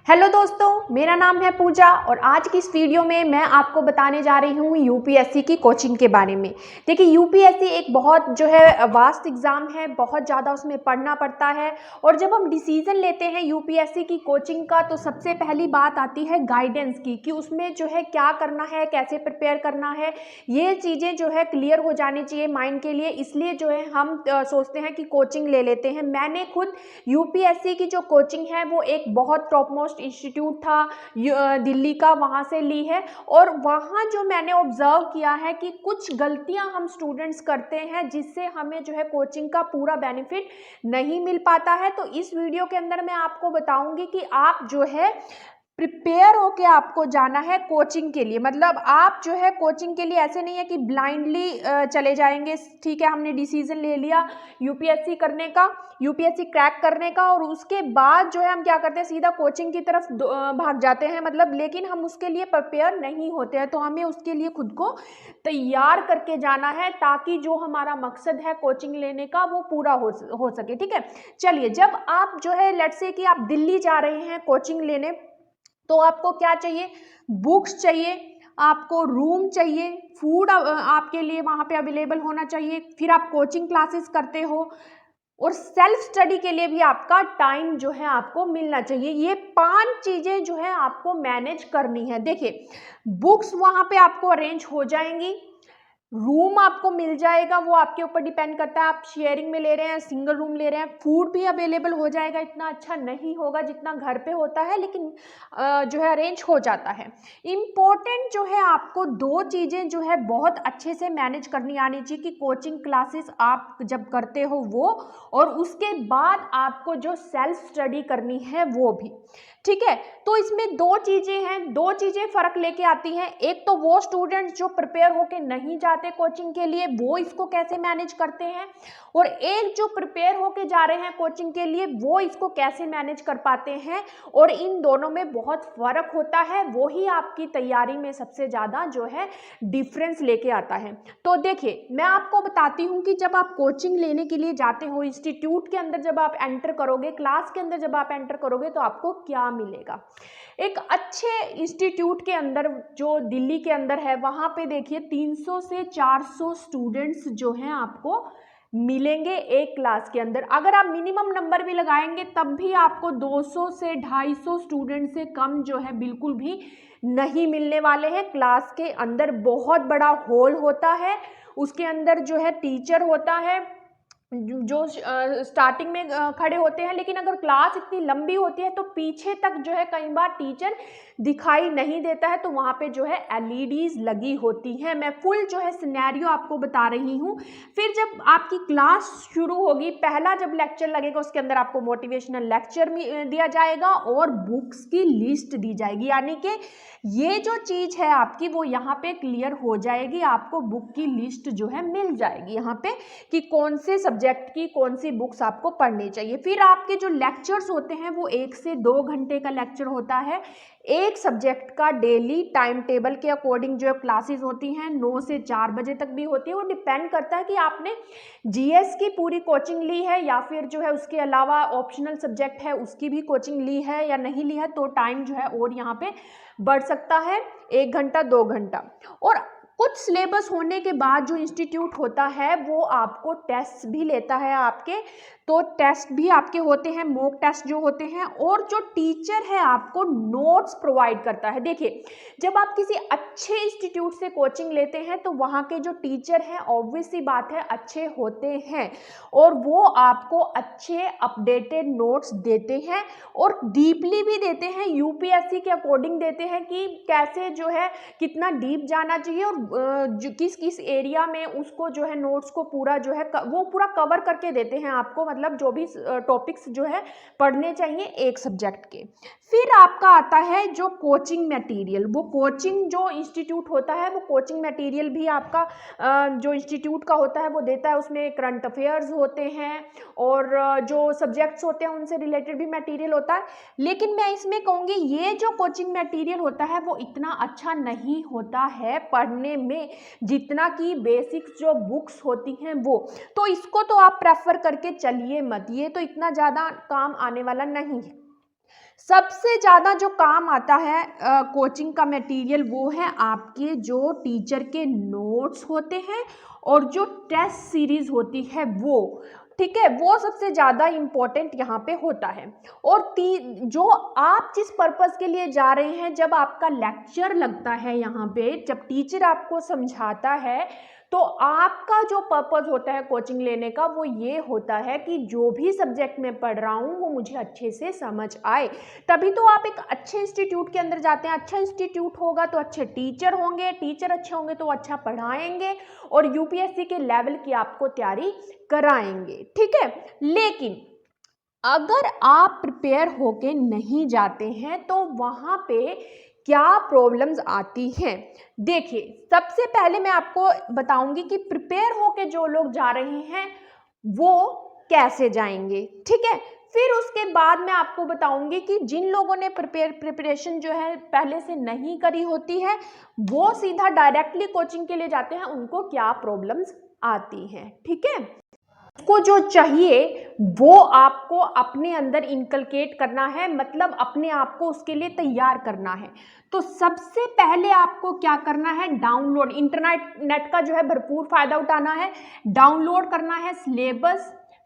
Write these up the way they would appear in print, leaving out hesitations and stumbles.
Hello दोस्तों, मेरा नाम है पूजा और आज की इस वीडियो में मैं आपको बताने जा रही हूँ यूपीएससी की कोचिंग के बारे में। देखिए, यूपीएससी एक बहुत जो है वास्ट एग्ज़ाम है, बहुत ज़्यादा उसमें पढ़ना पड़ता है। और जब हम डिसीज़न लेते हैं यूपीएससी की कोचिंग का तो सबसे पहली बात आती है गाइडेंस की, कि उसमें जो है क्या करना है, कैसे प्रिपेयर करना है। ये चीज़ें जो है क्लियर हो जानी चाहिए माइंड के लिए, इसलिए जो है हम सोचते हैं कि कोचिंग ले लेते हैं। मैंने खुद यूपीएससी की जो कोचिंग है वो एक बहुत टॉप मोस्ट इंस्टीट्यूट था दिल्ली का, वहाँ से ली है। और वहाँ जो मैंने ऑब्जर्व किया है कि कुछ गलतियाँ हम स्टूडेंट्स करते हैं जिससे हमें जो है कोचिंग का पूरा बेनिफिट नहीं मिल पाता है। तो इस वीडियो के अंदर मैं आपको बताऊंगी कि आप जो है प्रिपेयर होके आपको जाना है कोचिंग के लिए। मतलब आप जो है कोचिंग के लिए ऐसे नहीं है कि ब्लाइंडली चले जाएंगे। ठीक है, हमने डिसीजन ले लिया यूपीएससी करने का, यूपीएससी क्रैक करने का, और उसके बाद जो है हम क्या करते हैं, सीधा कोचिंग की तरफ भाग जाते हैं। मतलब लेकिन हम उसके लिए प्रिपेयर नहीं होते हैं। तो हमें उसके लिए खुद को तैयार करके जाना है ताकि जो हमारा मकसद है कोचिंग लेने का वो पूरा हो सके। ठीक है, चलिए, जब आप जो है लेट्स से कि आप दिल्ली जा रहे हैं कोचिंग लेने, तो आपको क्या चाहिए? बुक्स चाहिए, आपको रूम चाहिए, फूड आपके लिए वहाँ पे अवेलेबल होना चाहिए। फिर आप कोचिंग क्लासेस करते हो और सेल्फ स्टडी के लिए भी आपका टाइम जो है आपको मिलना चाहिए। ये 5 चीज़ें जो है आपको मैनेज करनी है। देखिए, बुक्स वहाँ पे आपको अरेंज हो जाएंगी, रूम आपको मिल जाएगा, वो आपके ऊपर डिपेंड करता है आप शेयरिंग में ले रहे हैं, सिंगल रूम ले रहे हैं। फूड भी अवेलेबल हो जाएगा, इतना अच्छा नहीं होगा जितना घर पे होता है, लेकिन जो है अरेंज हो जाता है। इम्पोर्टेंट जो है आपको 2 चीज़ें जो है बहुत अच्छे से मैनेज करनी आनी चाहिए कि कोचिंग क्लासेस आप जब करते हो वो, और उसके बाद आपको जो सेल्फ स्टडी करनी है वो भी। ठीक है, तो इसमें 2 चीज़ें हैं, 2 चीज़ें फ़र्क लेके आती हैं। एक तो वो स्टूडेंट्स जो प्रिपेयर होके नहीं जाते कोचिंग के लिए, वो इसको कैसे मैनेज करते हैं, और एक जो प्रिपेयर होके जा रहे हैं कोचिंग के लिए, वो इसको कैसे मैनेज कर पाते हैं। और इन दोनों में बहुत फ़र्क होता है, वो ही आपकी तैयारी में सबसे ज़्यादा जो है डिफरेंस लेके आता है। तो देखिए, मैं आपको बताती हूँ कि जब आप कोचिंग लेने के लिए जाते हो, इंस्टीट्यूट के अंदर जब आप एंटर करोगे, क्लास के अंदर जब आप एंटर करोगे, तो आपको क्या मिलेगा। एक अच्छे इंस्टीट्यूट के अंदर जो दिल्ली के अंदर है, वहाँ पे देखिए 300 से 400 स्टूडेंट्स जो हैं आपको मिलेंगे एक क्लास के अंदर। अगर आप मिनिमम नंबर भी लगाएंगे तब भी आपको 200 से 250 स्टूडेंट से कम जो है बिल्कुल भी नहीं मिलने वाले हैं। क्लास के अंदर बहुत बड़ा हॉल होता है, उसके अंदर जो है टीचर होता है जो स्टार्टिंग में खड़े होते हैं, लेकिन अगर क्लास इतनी लंबी होती है तो पीछे तक जो है कई बार टीचर दिखाई नहीं देता है, तो वहाँ पे जो है एलईडीज लगी होती हैं। मैं फुल जो है सिनेरियो आपको बता रही हूँ। फिर जब आपकी क्लास शुरू होगी, पहला जब लेक्चर लगेगा उसके अंदर आपको मोटिवेशनल लेक्चर दिया जाएगा और बुक्स की लिस्ट दी जाएगी। यानी कि ये जो चीज़ है आपकी वो यहाँ पे क्लियर हो जाएगी, आपको बुक की लिस्ट जो है मिल जाएगी यहाँ पे कि कौन से सब्जेक्ट की कौन सी बुक्स आपको पढ़नी चाहिए। फिर आपके जो लेक्चर्स होते हैं वो 1 से 2 घंटे का लेक्चर होता है। एक सब्जेक्ट का डेली टाइम टेबल के अकॉर्डिंग जो क्लासेस होती हैं 9 से 4 बजे तक भी होती है। वो डिपेंड करता है कि आपने जीएस की पूरी कोचिंग ली है या फिर जो है उसके अलावा ऑप्शनल सब्जेक्ट है उसकी भी कोचिंग ली है या नहीं ली है, तो टाइम जो है और यहाँ पे बढ़ सकता है, 1 घंटा 2 घंटा। और कुछ सिलेबस होने के बाद जो इंस्टीट्यूट होता है वो आपको टेस्ट भी लेता है आपके, तो टेस्ट भी आपके होते हैं, मॉक टेस्ट जो होते हैं, और जो टीचर है आपको नोट्स प्रोवाइड करता है। देखिए, जब आप किसी अच्छे इंस्टीट्यूट से कोचिंग लेते हैं तो वहाँ के जो टीचर हैं ऑब्वियस सी बात है अच्छे होते हैं, और वो आपको अच्छे अपडेटेड नोट्स देते हैं और डीपली भी देते हैं, यूपीएससी के अकॉर्डिंग देते हैं कि कैसे जो है कितना डीप जाना चाहिए और जो किस किस एरिया में उसको जो है नोट्स को पूरा जो है वो पूरा कवर करके देते हैं आपको। मतलब जो भी टॉपिक्स जो है पढ़ने चाहिए एक सब्जेक्ट के। फिर आपका आता है जो कोचिंग मटेरियल, वो कोचिंग जो इंस्टीट्यूट होता है वो कोचिंग मटेरियल भी आपका जो इंस्टीट्यूट का होता है वो देता है। उसमें करंट अफेयर्स होते हैं और जो सब्जेक्ट्स होते हैं उनसे रिलेटेड भी मटेरियल होता है। लेकिन मैं इसमें कहूँगी ये जो कोचिंग मटेरियल होता है वो इतना अच्छा नहीं होता है पढ़ने में जितना कि बेसिक्स जो बुक्स होती हैं वो। तो इसको तो आप प्रेफर करके चलिए मत, ये तो इतना ज़्यादा काम आने वाला नहीं है। सबसे ज़्यादा जो काम आता है कोचिंग का मटेरियल वो है आपके जो टीचर के नोट्स होते हैं और जो टेस्ट सीरीज होती है वो, ठीक है, वो सबसे ज़्यादा इम्पोर्टेंट यहाँ पे होता है। और जो आप जिस पर्पस के लिए जा रहे हैं, जब आपका लेक्चर लगता है यहाँ पे, जब टीचर आपको समझाता है, तो आपका जो पर्पस होता है कोचिंग लेने का वो ये होता है कि जो भी सब्जेक्ट मैं पढ़ रहा हूँ वो मुझे अच्छे से समझ आए। तभी तो आप एक अच्छे इंस्टीट्यूट के अंदर जाते हैं। अच्छा इंस्टीट्यूट होगा तो अच्छे टीचर होंगे, टीचर अच्छे होंगे तो अच्छा पढ़ाएंगे और यूपीएससी के लेवल की आपको तैयारी कराएंगे, ठीक है। लेकिन अगर आप प्रिपेयर होके नहीं जाते हैं तो वहाँ पे क्या प्रॉब्लम्स आती हैं। देखिए, सबसे पहले मैं आपको बताऊंगी कि प्रिपेयर होके जो लोग जा रहे हैं वो कैसे जाएंगे, ठीक है। फिर उसके बाद मैं आपको बताऊंगी कि जिन लोगों ने प्रिपरेशन जो है पहले से नहीं करी होती है, वो सीधा डायरेक्टली कोचिंग के लिए जाते हैं, उनको क्या प्रॉब्लम्स आती हैं, ठीक है। को जो चाहिए वो आपको अपने अंदर इनकलकेट करना है, मतलब अपने आप को उसके लिए तैयार करना है। तो सबसे पहले आपको क्या करना है, डाउनलोड, इंटरनेट का जो है भरपूर फायदा उठाना है, डाउनलोड करना है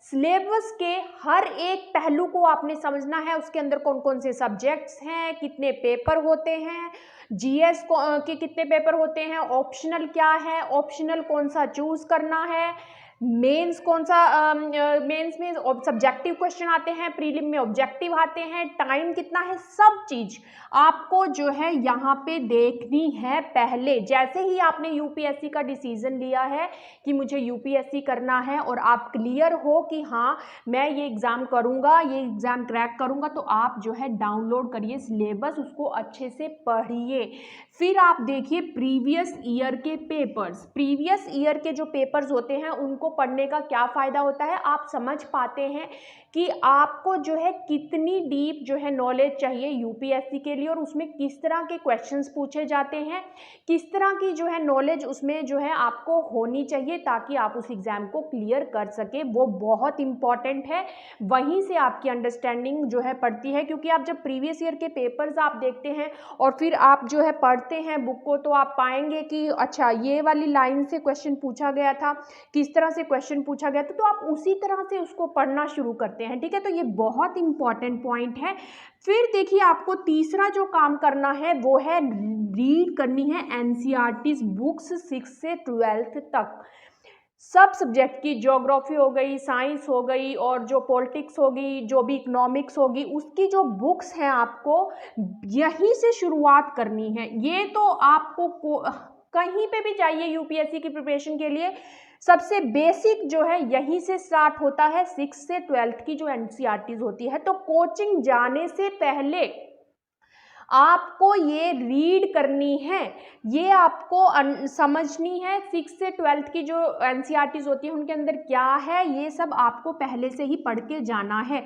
सिलेबस के हर एक पहलू को आपने समझना है। उसके अंदर कौन कौन से सब्जेक्ट्स हैं, कितने पेपर होते हैं, जीएस के कितने पेपर होते हैं, ऑप्शनल क्या है, ऑप्शनल कौन सा चूज करना है, मेंस कौन सा, मेंस में सब्जेक्टिव क्वेश्चन आते हैं, प्रीलिम में ऑब्जेक्टिव आते हैं, टाइम कितना है, सब चीज आपको जो है यहाँ पे देखनी है पहले। जैसे ही आपने यूपीएससी का डिसीजन लिया है कि मुझे यूपीएससी करना है और आप क्लियर हो कि हाँ मैं ये एग्जाम करूँगा, ये एग्जाम क्रैक करूँगा, तो आप जो है डाउनलोड करिए सिलेबस, उसको अच्छे से पढ़िए। फिर आप देखिए प्रीवियस ईयर के पेपर्स, प्रीवियस ईयर के जो पेपर्स होते हैं उनको पढ़ने का क्या फ़ायदा होता है, आप समझ पाते हैं कि आपको जो है कितनी डीप जो है नॉलेज चाहिए यूपीएससी के लिए और उसमें किस तरह के क्वेश्चंस पूछे जाते हैं, किस तरह की जो है नॉलेज उसमें जो है आपको होनी चाहिए ताकि आप उस एग्ज़ाम को क्लियर कर सके। वो बहुत इंपॉर्टेंट है, वहीं से आपकी अंडरस्टैंडिंग जो है पढ़ती है। क्योंकि आप जब प्रीवियस ईयर के पेपर्स आप देखते हैं और फिर आप जो है पढ़ते हैं बुक को, तो आप पाएंगे कि अच्छा ये वाली लाइन से क्वेश्चन पूछा गया था, किस तरह से क्वेश्चन पूछा गया था, तो आप उसी तरह से उसको पढ़ना शुरू करते हैं, ठीक है। तो ये बहुत इंपॉर्टेंट पॉइंट है। फिर देखिए आपको तीसरा जो काम करना है वो है रीड करनी है एनसीईआरटी बुक्स 6 से 12th तक, सब सब्जेक्ट की, ज्योग्राफी हो गई, साइंस हो गई और जो पॉलिटिक्स होगी, जो भी इकोनॉमिक्स होगी, उसकी जो बुक्स हैं आपको यहीं से शुरुआत करनी है। ये तो आपको कहीं पे भी चाहिए यूपीएससी की प्रिपरेशन के लिए, सबसे बेसिक जो है यहीं से स्टार्ट होता है, 6 से 12th की जो एनसीईआरटीज होती है। तो कोचिंग जाने से पहले आपको ये रीड करनी है, ये आपको समझनी है, 6 से 12th की जो एनसीईआरटीज होती है उनके अंदर क्या है, ये सब आपको पहले से ही पढ़ के जाना है।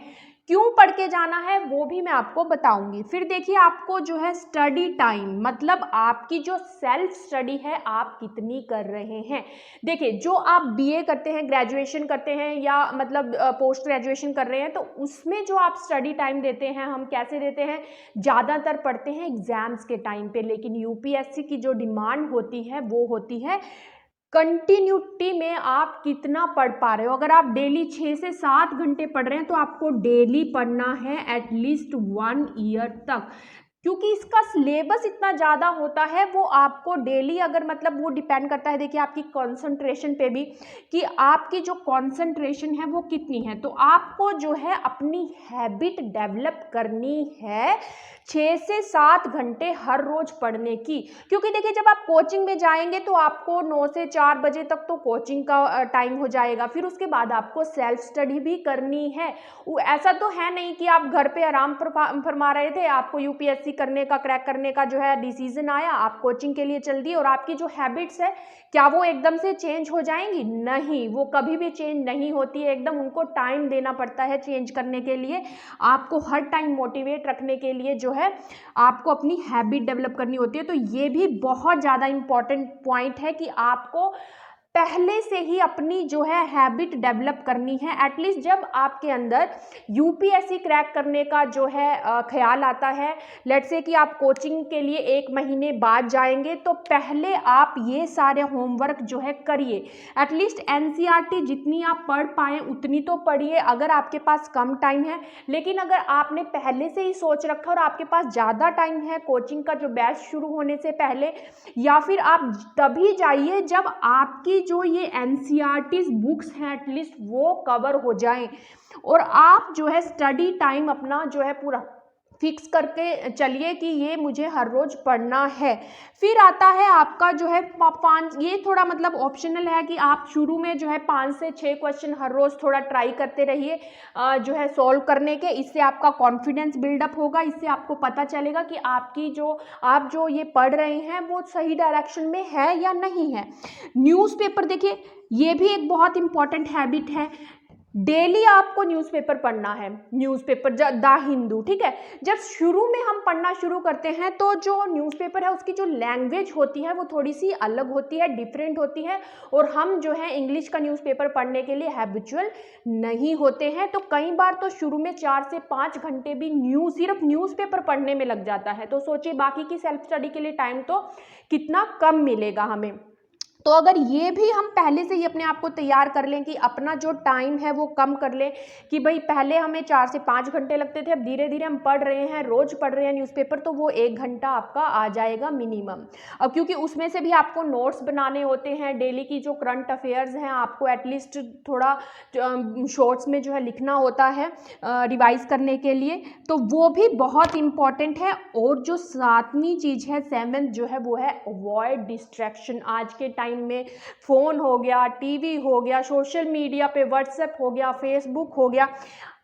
क्यों पढ़ के जाना है वो भी मैं आपको बताऊंगी। फिर देखिए आपको जो है स्टडी टाइम, मतलब आपकी जो सेल्फ स्टडी है आप कितनी कर रहे हैं। देखिए जो आप बीए करते हैं, ग्रेजुएशन करते हैं या मतलब पोस्ट ग्रेजुएशन कर रहे हैं, तो उसमें जो आप स्टडी टाइम देते हैं, हम कैसे देते हैं, ज़्यादातर पढ़ते हैं एग्जाम्स के टाइम पे। लेकिन यूपीएससी की जो डिमांड होती है वो होती है कंटिन्यूटी में आप कितना पढ़ पा रहे हो। अगर आप डेली 6 से 7 घंटे पढ़ रहे हैं तो आपको डेली पढ़ना है एटलीस्ट 1 ईयर तक, क्योंकि इसका सिलेबस इतना ज़्यादा होता है। वो आपको डेली, अगर मतलब वो डिपेंड करता है देखिए आपकी कंसंट्रेशन पे भी, कि आपकी जो कंसंट्रेशन है वो कितनी है। तो आपको जो है अपनी हैबिट डेवलप करनी है 6 से 7 घंटे हर रोज पढ़ने की। क्योंकि देखिए जब आप कोचिंग में जाएंगे तो आपको 9 से 4 बजे तक तो कोचिंग का टाइम हो जाएगा, फिर उसके बाद आपको सेल्फ स्टडी भी करनी है। ऐसा तो है नहीं कि आप घर पे आराम फरमा रहे थे, आपको यूपीएससी करने का, क्रैक करने का जो है डिसीजन आया, आप कोचिंग के लिए चल दिए और आपकी जो हैबिट्स है क्या वो एकदम से चेंज हो जाएंगी? नहीं, वो कभी भी चेंज नहीं होती है एकदम, उनको टाइम देना पड़ता है चेंज करने के लिए। आपको हर टाइम मोटिवेट रखने के लिए जो है आपको अपनी हैबिट डेवलप करनी होती है। तो ये भी बहुत ज़्यादा इंपॉर्टेंट पॉइंट है कि आपको पहले से ही अपनी जो है हैबिट डेवलप करनी है। एटलीस्ट जब आपके अंदर यूपीएससी क्रैक करने का जो है ख्याल आता है, लेट्स से कि आप कोचिंग के लिए 1 महीने बाद जाएंगे, तो पहले आप ये सारे होमवर्क जो है करिए। एटलीस्ट एनसीईआरटी जितनी आप पढ़ पाएँ उतनी तो पढ़िए अगर आपके पास कम टाइम है। लेकिन अगर आपने पहले से ही सोच रखा और आपके पास ज़्यादा टाइम है कोचिंग का जो बैच शुरू होने से पहले, या फिर आप तभी जाइए जब आपकी जो ये एनसीईआरटी बुक्स हैं एटलीस्ट वो कवर हो जाएं, और आप जो है स्टडी टाइम अपना जो है पूरा फिक्स करके चलिए कि ये मुझे हर रोज़ पढ़ना है। फिर आता है आपका जो है 5, ये थोड़ा मतलब ऑप्शनल है कि आप शुरू में जो है 5 से 6 क्वेश्चन हर रोज़ थोड़ा ट्राई करते रहिए जो है सॉल्व करने के। इससे आपका कॉन्फिडेंस बिल्डअप होगा, इससे आपको पता चलेगा कि आप जो ये पढ़ रहे हैं वो सही डायरेक्शन में है या नहीं है। न्यूज़पेपर देखिए, ये भी एक बहुत इंपॉर्टेंट हैबिट है। डेली आपको न्यूज़पेपर पढ़ना है, न्यूज़पेपर द हिंदू, ठीक है। जब शुरू में हम पढ़ना शुरू करते हैं तो जो न्यूज़पेपर है उसकी जो लैंग्वेज होती है वो थोड़ी सी अलग होती है, डिफरेंट होती है, और हम जो है इंग्लिश का न्यूज़पेपर पढ़ने के लिए हैबिचुअल नहीं होते हैं। तो कई बार तो शुरू में 4 से 5 घंटे भी सिर्फ न्यूज़पेपर पढ़ने में लग जाता है। तो सोचिए बाकी की सेल्फ स्टडी के लिए टाइम तो कितना कम मिलेगा हमें। तो अगर ये भी हम पहले से ही अपने आप को तैयार कर लें कि अपना जो टाइम है वो कम कर लें, कि भाई पहले हमें 4 से 5 घंटे लगते थे, अब धीरे धीरे हम पढ़ रहे हैं, रोज़ पढ़ रहे हैं न्यूज़पेपर, तो वो 1 घंटा आपका आ जाएगा मिनिमम। अब क्योंकि उसमें से भी आपको नोट्स बनाने होते हैं, डेली की जो करंट अफेयर्स हैं आपको एटलीस्ट थोड़ा शॉर्ट्स में जो है लिखना होता है रिवाइज करने के लिए, तो वो भी बहुत इम्पॉर्टेंट है। और जो 7वीं चीज़ है, 7th जो है वो है अवॉइड डिस्ट्रैक्शन। आज के टाइम में फ़ोन हो गया, टीवी हो गया, सोशल मीडिया पे व्हाट्सएप हो गया, फेसबुक हो गया,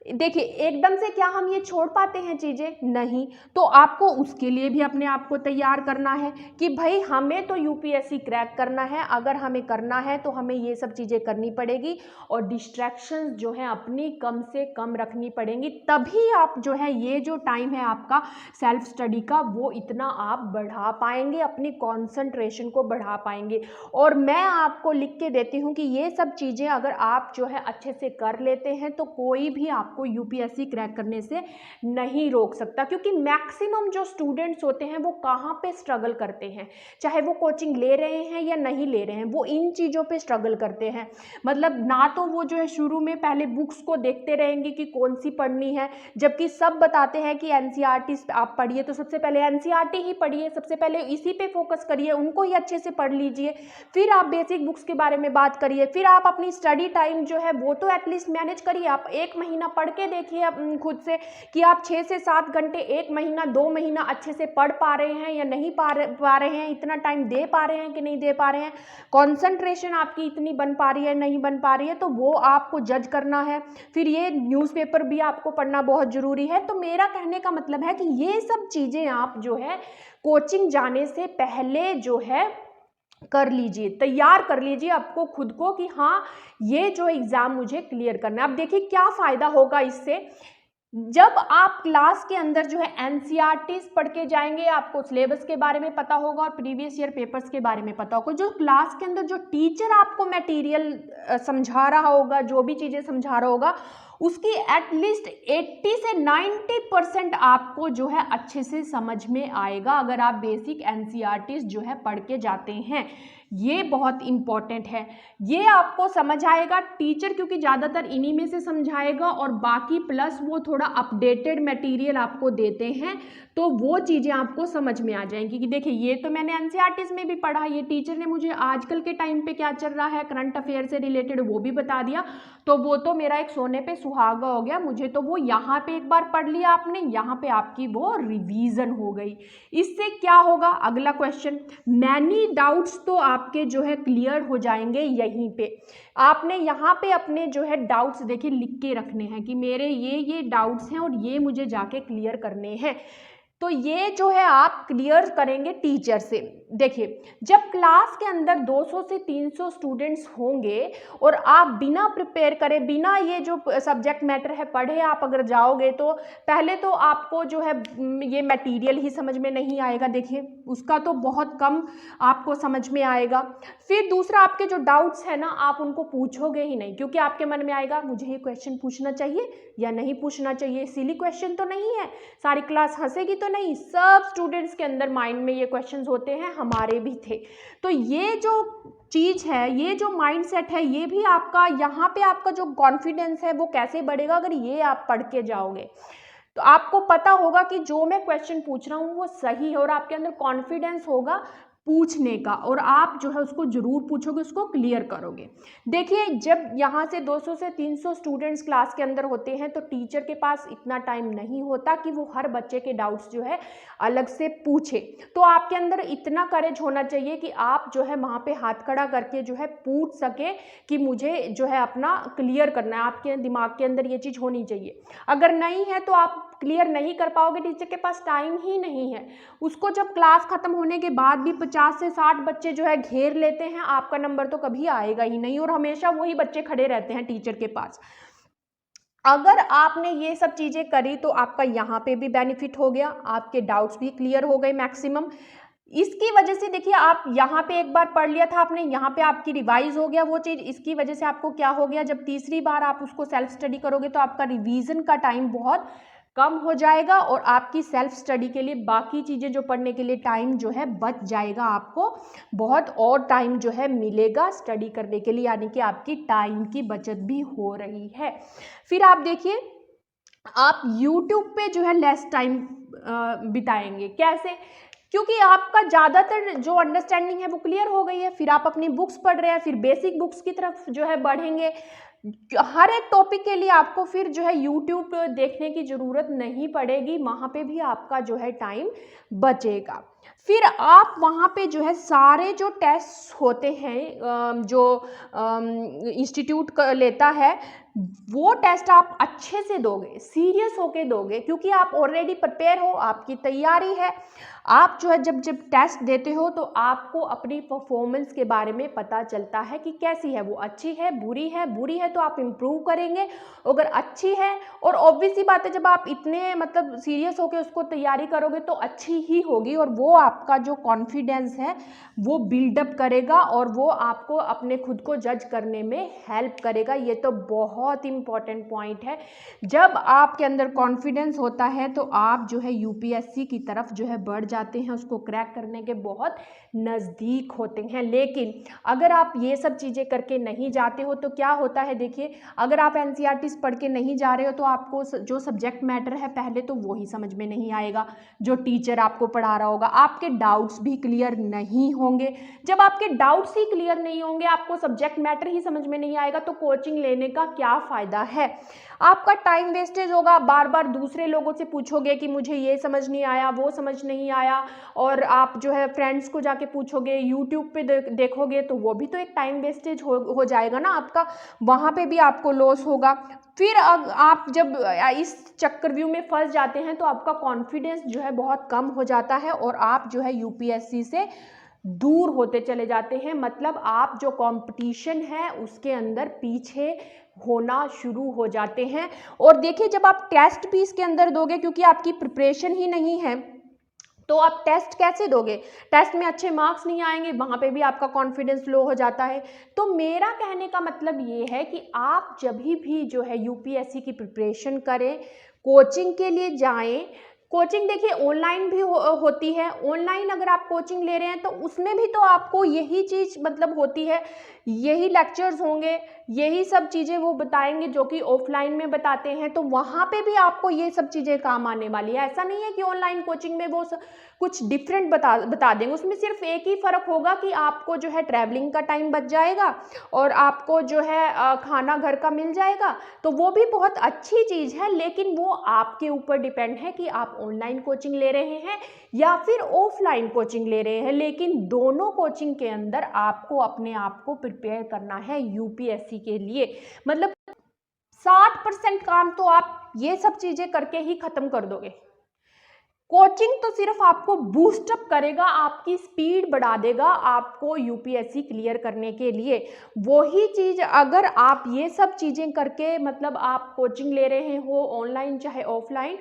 देखिए एकदम से क्या हम ये छोड़ पाते हैं चीज़ें? नहीं। तो आपको उसके लिए भी अपने आप को तैयार करना है कि भाई हमें तो यूपीएससी क्रैक करना है। अगर हमें करना है तो हमें ये सब चीज़ें करनी पड़ेगी, और डिस्ट्रैक्शंस जो है अपनी कम से कम रखनी पड़ेंगी। तभी आप जो है ये जो टाइम है आपका सेल्फ स्टडी का वो इतना आप बढ़ा पाएंगे, अपनी कॉन्सेंट्रेशन को बढ़ा पाएंगे। और मैं आपको लिख के देती हूँ कि ये सब चीज़ें अगर आप जो है अच्छे से कर लेते हैं तो कोई भी आपको यूपीएससी क्रैक करने से नहीं रोक सकता। क्योंकि मैक्सिमम जो स्टूडेंट्स होते हैं वो कहाँ पे स्ट्रगल करते हैं, चाहे वो कोचिंग ले रहे हैं या नहीं ले रहे हैं, वो इन चीज़ों पे स्ट्रगल करते हैं। मतलब ना तो वो जो है शुरू में पहले बुक्स को देखते रहेंगे कि कौन सी पढ़नी है, जबकि सब बताते हैं कि एनसीईआरटी आप पढ़िए, तो सबसे पहले एनसीईआरटी ही पढ़िए, सबसे पहले इसी पे फोकस करिए, उनको ही अच्छे से पढ़ लीजिए, फिर आप बेसिक बुक्स के बारे में बात करिए, फिर आप अपनी स्टडी टाइम जो है वो तो एटलीस्ट मैनेज करिए। आप 1 महीना पढ़ के देखिए खुद से कि आप 6 से 7 घंटे 1 महीना 2 महीना अच्छे से पढ़ पा रहे हैं या नहीं पा रहे हैं, इतना टाइम दे पा रहे हैं कि नहीं दे पा रहे हैं, कॉन्सेंट्रेशन आपकी इतनी बन पा रही है नहीं बन पा रही है, तो वो आपको जज करना है। फिर ये न्यूज़पेपर भी आपको पढ़ना बहुत ज़रूरी है। तो मेरा कहने का मतलब है कि ये सब चीज़ें आप जो है कोचिंग जाने से पहले जो है कर लीजिए, तैयार कर लीजिए आपको खुद को कि हाँ ये जो एग्ज़ाम मुझे क्लियर करना है। अब देखिए क्या फ़ायदा होगा इससे, जब आप क्लास के अंदर जो है एनसीईआरटीज पढ़ के जाएंगे, आपको सिलेबस के बारे में पता होगा और प्रीवियस ईयर पेपर्स के बारे में पता होगा। जो क्लास के अंदर जो टीचर आपको मटेरियल समझा रहा होगा, जो भी चीज़ें समझा रहा होगा, उसकी एटलीस्ट 80 से 90% आपको जो है अच्छे से समझ में आएगा अगर आप बेसिक एनसीईआरटीज जो है पढ़ के जाते हैं। ये बहुत इम्पॉर्टेंट है, ये आपको समझ आएगा टीचर, क्योंकि ज़्यादातर इन्हीं में से समझाएगा, और बाकी प्लस वो थोड़ा अपडेटेड मटेरियल आपको देते हैं, तो वो चीज़ें आपको समझ में आ जाएंगी कि देखिए ये तो मैंने एनसीईआरटीज में भी पढ़ा, ये टीचर ने मुझे आजकल के टाइम पे क्या चल रहा है करंट अफेयर से रिलेटेड वो भी बता दिया, तो वो तो मेरा एक सोने पे सुहागा हो गया, मुझे तो वो यहाँ पे एक बार पढ़ लिया आपने, यहाँ पे आपकी वो रिवीजन हो गई। इससे क्या होगा, अगला क्वेश्चन, मैनी डाउट्स तो आपके जो है क्लियर हो जाएंगे। यहीं पे आपने यहाँ पे अपने जो है डाउट्स देखिए लिख के रखने हैं कि मेरे ये डाउट्स हैं और ये मुझे जाके क्लियर करने हैं। तो ये जो है आप क्लियर करेंगे टीचर से। देखिए, जब क्लास के अंदर 200 से 300 स्टूडेंट्स होंगे और आप बिना प्रिपेयर करे, बिना ये जो सब्जेक्ट मैटर है पढ़े आप अगर जाओगे, तो पहले तो आपको जो है ये मटेरियल ही समझ में नहीं आएगा। देखिए, उसका तो बहुत कम आपको समझ में आएगा। फिर दूसरा, आपके जो डाउट्स है ना, आप उनको पूछोगे ही नहीं, क्योंकि आपके मन में आएगा मुझे ये क्वेश्चन पूछना चाहिए या नहीं पूछना चाहिए, सिली क्वेश्चन तो नहीं है, सारी क्लास हंसेगी तो नहीं। सब स्टूडेंट्स के अंदर माइंड में ये क्वेश्चंस होते हैं, हमारे भी थे। तो ये जो चीज़ है, ये जो माइंडसेट है, ये भी आपका, यहाँ पे आपका जो कॉन्फिडेंस है वो कैसे बढ़ेगा, अगर ये आप पढ़ के जाओगे तो आपको पता होगा कि जो मैं क्वेश्चन पूछ रहा हूँ वो सही है, और आपके अंदर कॉन्फिडेंस होगा पूछने का, और आप जो है उसको जरूर पूछोगे, उसको क्लियर करोगे। देखिए, जब यहाँ से 200 से 300 स्टूडेंट्स क्लास के अंदर होते हैं तो टीचर के पास इतना टाइम नहीं होता कि वो हर बच्चे के डाउट्स जो है अलग से पूछे। तो आपके अंदर इतना करेज होना चाहिए कि आप जो है वहाँ पे हाथ खड़ा करके जो है पूछ सके कि मुझे जो है अपना क्लियर करना है। आपके दिमाग के अंदर ये चीज़ होनी चाहिए। अगर नहीं है तो आप क्लियर नहीं कर पाओगे, टीचर के पास टाइम ही नहीं है। उसको जब क्लास खत्म होने के बाद भी 50 से 60 बच्चे जो है घेर लेते हैं, आपका नंबर तो कभी आएगा ही नहीं, और हमेशा वही बच्चे खड़े रहते हैं टीचर के पास। अगर आपने ये सब चीज़ें करी तो आपका यहाँ पे भी बेनिफिट हो गया, आपके डाउट्स भी क्लियर हो गए मैक्सिमम। इसकी वजह से देखिए, आप यहाँ पे एक बार पढ़ लिया था आपने, यहाँ पे आपकी रिवाइज हो गया वो चीज़। इसकी वजह से आपको क्या हो गया, जब तीसरी बार आप उसको सेल्फ स्टडी करोगे तो आपका रिवीजन का टाइम बहुत कम हो जाएगा, और आपकी सेल्फ स्टडी के लिए बाकी चीज़ें जो पढ़ने के लिए टाइम जो है बच जाएगा। आपको बहुत और टाइम जो है मिलेगा स्टडी करने के लिए, यानी कि आपकी टाइम की बचत भी हो रही है। फिर आप देखिए, आप YouTube पे जो है लेस टाइम बिताएंगे। कैसे? क्योंकि आपका ज़्यादातर जो अंडरस्टैंडिंग है वो क्लियर हो गई है। फिर आप अपनी बुक्स पढ़ रहे हैं, फिर बेसिक बुक्स की तरफ जो है बढ़ेंगे। हर एक टॉपिक के लिए आपको फिर जो है यूट्यूब देखने की ज़रूरत नहीं पड़ेगी, वहाँ पे भी आपका जो है टाइम बचेगा। फिर आप वहाँ पे जो है सारे जो टेस्ट होते हैं जो इंस्टीट्यूट लेता है, वो टेस्ट आप अच्छे से दोगे, सीरियस होके दोगे, क्योंकि आप ऑलरेडी प्रिपेयर हो, आपकी तैयारी है। आप जो है जब टेस्ट देते हो तो आपको अपनी परफॉर्मेंस के बारे में पता चलता है कि कैसी है वो, अच्छी है, बुरी है। बुरी है तो आप इम्प्रूव करेंगे, अगर अच्छी है, और ऑब्वियस सी बात है जब आप इतने मतलब सीरियस होकर उसको तैयारी करोगे तो अच्छी ही होगी, और वो आपका जो कॉन्फिडेंस है वो बिल्डअप करेगा, और वो आपको अपने खुद को जज करने में हेल्प करेगा। ये तो बहुत इंपॉर्टेंट पॉइंट है। जब आपके अंदर कॉन्फिडेंस होता है तो आप जो है यूपीएससी की तरफ जो है बढ़ जाते हैं, उसको क्रैक करने के बहुत नज़दीक होते हैं। लेकिन अगर आप ये सब चीज़ें करके नहीं जाते हो तो क्या होता है, देखिए, अगर आप एनसीईआरटी पढ़ के नहीं जा रहे हो तो आपको जो सब्जेक्ट मैटर है पहले तो वो ही समझ में नहीं आएगा, जो टीचर आपको पढ़ा रहा होगा। आपके डाउट्स भी क्लियर नहीं होंगे। जब आपके डाउट्स ही क्लियर नहीं होंगे, आपको सब्जेक्ट मैटर ही समझ में नहीं आएगा, तो कोचिंग लेने का क्या फ़ायदा है? आपका टाइम वेस्टेज होगा, बार बार दूसरे लोगों से पूछोगे कि मुझे ये समझ नहीं आया, वो समझ नहीं आया, और आप जो है फ्रेंड्स को जाके पूछोगे, यूट्यूब पे देखोगे, तो वो भी तो एक टाइम वेस्टेज हो जाएगा ना आपका, वहाँ पे भी आपको लॉस होगा। फिर आप जब इस चक्रव्यूह में फंस जाते हैं तो आपका कॉन्फिडेंस जो है बहुत कम हो जाता है, और आप जो है यूपीएससी से दूर होते चले जाते हैं। मतलब आप जो कंपटीशन है उसके अंदर पीछे होना शुरू हो जाते हैं। और देखिए, जब आप टेस्ट भी इसके अंदर दोगे, क्योंकि आपकी प्रिपरेशन ही नहीं है, तो आप टेस्ट कैसे दोगे? टेस्ट में अच्छे मार्क्स नहीं आएंगे, वहाँ पे भी आपका कॉन्फिडेंस लो हो जाता है। तो मेरा कहने का मतलब ये है कि आप जब भी जो है यूपीएससी की प्रिपरेशन करें, कोचिंग के लिए जाएं। कोचिंग देखिए ऑनलाइन भी होती है। ऑनलाइन अगर आप कोचिंग ले रहे हैं तो उसमें भी तो आपको यही चीज़ मतलब होती है, यही लेक्चर्स होंगे, यही सब चीज़ें वो बताएंगे जो कि ऑफलाइन में बताते हैं। तो वहाँ पे भी आपको ये सब चीज़ें काम आने वाली है। ऐसा नहीं है कि ऑनलाइन कोचिंग में वो कुछ डिफरेंट बता देंगे। उसमें सिर्फ एक ही फ़र्क होगा कि आपको जो है ट्रैवलिंग का टाइम बच जाएगा, और आपको जो है खाना घर का मिल जाएगा। तो वो भी बहुत अच्छी चीज़ है, लेकिन वो आपके ऊपर डिपेंड है कि आप ऑनलाइन कोचिंग ले रहे हैं या फिर ऑफलाइन कोचिंग ले रहे हैं। लेकिन दोनों कोचिंग के अंदर आपको अपने आप को प्रिपेयर करना है यूपीएससी के लिए। मतलब 60% काम तो आप ये सब चीज़ें करके ही ख़त्म कर दोगे। कोचिंग तो सिर्फ आपको बूस्टअप करेगा, आपकी स्पीड बढ़ा देगा आपको यूपीएससी क्लियर करने के लिए। वही चीज़ अगर आप ये सब चीज़ें करके मतलब आप कोचिंग ले रहे हो ऑनलाइन चाहे ऑफलाइन,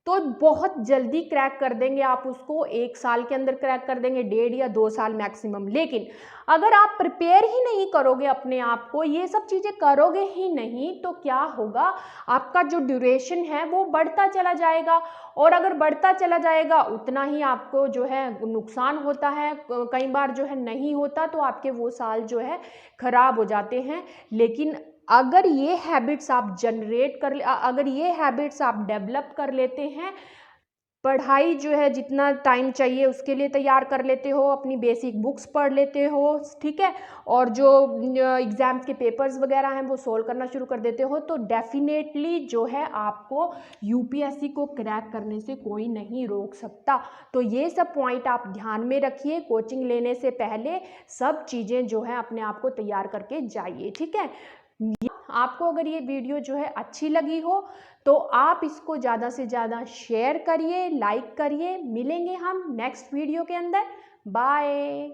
तो बहुत जल्दी क्रैक कर देंगे आप उसको, 1 साल के अंदर क्रैक कर देंगे, 1.5 या 2 साल मैक्सिमम। लेकिन अगर आप प्रिपेयर ही नहीं करोगे अपने आप को, ये सब चीज़ें करोगे ही नहीं, तो क्या होगा, आपका जो ड्यूरेशन है वो बढ़ता चला जाएगा, और अगर बढ़ता चला जाएगा उतना ही आपको जो है नुकसान होता है, कई बार जो है नहीं होता, तो आपके वो साल जो है खराब हो जाते हैं। लेकिन अगर ये हैबिट्स आप अगर ये हैबिट्स आप डेवलप कर लेते हैं, पढ़ाई जो है जितना टाइम चाहिए उसके लिए तैयार कर लेते हो, अपनी बेसिक बुक्स पढ़ लेते हो, ठीक है, और जो एग्ज़ाम्स के पेपर्स वगैरह हैं वो सोल्व करना शुरू कर देते हो, तो डेफिनेटली जो है आपको यूपीएससी को क्रैक करने से कोई नहीं रोक सकता। तो ये सब पॉइंट आप ध्यान में रखिए, कोचिंग लेने से पहले सब चीज़ें जो है अपने आप को तैयार करके जाइए, ठीक है। आपको अगर ये वीडियो जो है अच्छी लगी हो तो आप इसको ज़्यादा से ज़्यादा शेयर करिए, लाइक करिए। मिलेंगे हम नेक्स्ट वीडियो के अंदर। बाय।